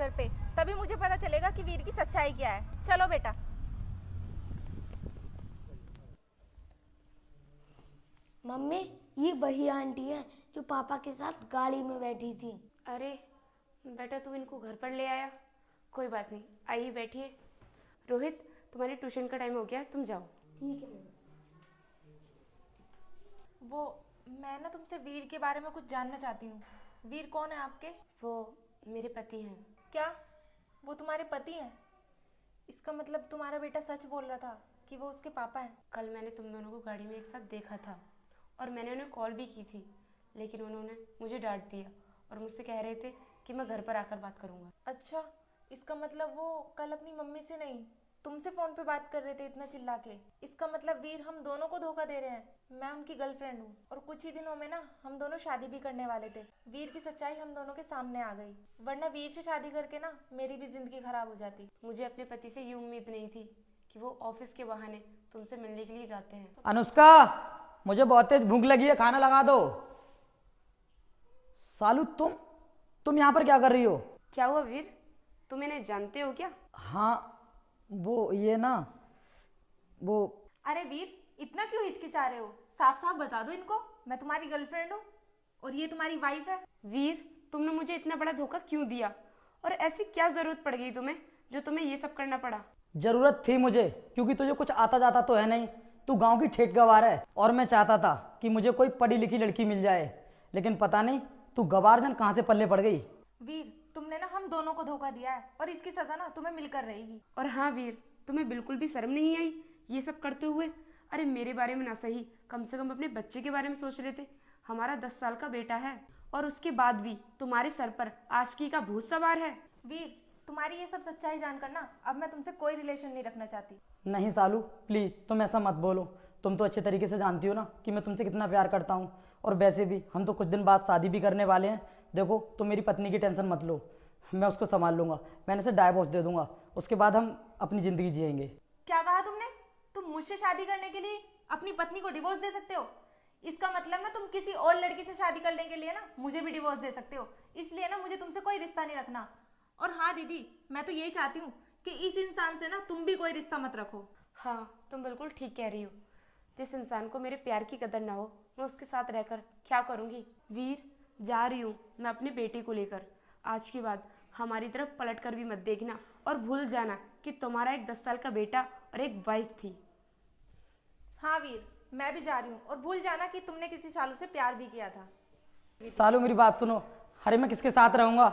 घर पे, तभी मुझे पता चलेगा कि वीर की सच्चाई क्या है। चलो बेटा। मम्मी, ये वही आंटी है जो पापा के साथ गाड़ी में बैठी थी। अरे बेटा, तू इनको घर पर ले आया। कोई बात नहीं, आइए बैठिए। रोहित, तुम्हारी ट्यूशन का टाइम हो गया, तुम जाओ। ठीक है। वो मैं ना तुमसे वीर के बारे में कुछ जानना चाहती हूँ। वीर कौन है आपके? वो मेरे पति हैं। क्या वो तुम्हारे पति हैं? इसका मतलब तुम्हारा बेटा सच बोल रहा था कि वो उसके पापा हैं। कल मैंने तुम दोनों को गाड़ी में एक साथ देखा था और मैंने उन्हें कॉल भी की थी, लेकिन उन्होंने मुझे डांट दिया और मुझसे कह रहे थे कि मैं घर पर आकर बात करूँगा। अच्छा, इसका मतलब वो कल अपनी मम्मी से नहीं तुमसे फोन पे बात कर रहे थे इतना चिल्ला के। इसका मतलब वीर हम दोनों को धोखा दे रहे हैं। मैं उनकी गर्लफ्रेंड हूँ और कुछ ही दिनों में ना हम दोनों शादी भी करने वाले थे। वीर की सच्चाई हम दोनों के सामने आ गई, वरना वीर से शादी करके ना मेरी भी जिंदगी खराब हो जाती। मुझे अपने पति से ये उम्मीद नहीं थी कि वो ऑफिस के बहाने तुमसे मिलने के लिए जाते हैं। अनुष्का, मुझे बहुत तेज भूख लगी है, खाना लगा दो। सालू, तुम यहाँ पर क्या कर रही हो? क्या हुआ वीर, तुम इन्हें जानते हो क्या? हाँ, वो ये ना वो अरे वीर, इतना क्यों हिचकिचा रहे हो? साफ साफ बता दो इनको, मैं तुम्हारी गर्लफ्रेंड हूँ और ये तुम्हारी वाइफ है। वीर, तुमने मुझे इतना बड़ा धोखा क्यों दिया और ऐसी क्या जरूरत पड़ गई तुम्हें जो तुम्हें ये सब करना पड़ा? जरूरत थी मुझे, क्योंकि तुझे कुछ आता जाता तो है नहीं। तू गांव की ठेठ गवार है और मैं चाहता था कि मुझे कोई पढ़ी लिखी लड़की मिल जाए, लेकिन पता नहीं तू गवारजन कहाँ से पल्ले पड़ गई। वीर, तुमने ना हम दोनों को धोखा दिया है और इसकी सजा ना तुम्हें मिलकर रहेगी। और हाँ वीर, तुम्हें बिल्कुल भी शर्म नहीं आई ये सब करते हुए? अरे मेरे बारे में ना सही, कम से कम अपने बच्चे के बारे में सोच रहे थे। हमारा 10 साल का बेटा है और उसके बाद भी तुम्हारे सर पर आशिकी का भूत सवार है। वीर, तुम्हारी ये सब सच्चाई जानकर ना अब मैं तुमसे कोई रिलेशन नहीं रखना चाहती। नहीं सालू, प्लीज तुम ऐसा मत बोलो। तुम तो अच्छे तरीके से जानती हो ना कि मैं तुमसे कितना प्यार करता हूँ, और वैसे भी हम तो कुछ दिन बाद शादी भी करने वाले हैं। देखो, तुम मेरी पत्नी की टेंशन मत लो, मैं उसको संभाल लूंगा। मैंने से डाइवोर्स दे दूंगा, उसके बाद हम अपनी जिंदगी जिएंगे। क्या कहा तुमने? तुम मुझसे शादी करने के लिए अपनी पत्नी को डिवोर्स दे सकते हो? इसका मतलब ना तुम किसी और लड़की से शादी करने के लिए ना मुझे भी डिवोर्स दे सकते हो। इसलिए ना मुझे तुमसे कोई रिश्ता नहीं रखना। और हाँ दीदी, मैं तो यही चाहती हूँ कि इस इंसान से ना तुम भी कोई रिश्ता मत रखो। हाँ, तुम बिल्कुल ठीक कह रही हो। जिस इंसान को मेरे प्यार की कदर ना हो, मैं उसके साथ रहकर क्या करूँगी? वीर, जा रही हूँ मैं अपनी बेटी को लेकर। आज के बाद हमारी तरफ पलट कर भी मत देखना और भूल जाना कि तुम्हारा एक 10 साल का बेटा और एक वाइफ थी। हाँ वीर, मैं भी जा रही हूँ, और भूल जाना कि तुमने किसी शालू से प्यार भी किया था। सालू, मेरी बात सुनो। अरे मैं किसके साथ रहूंगा?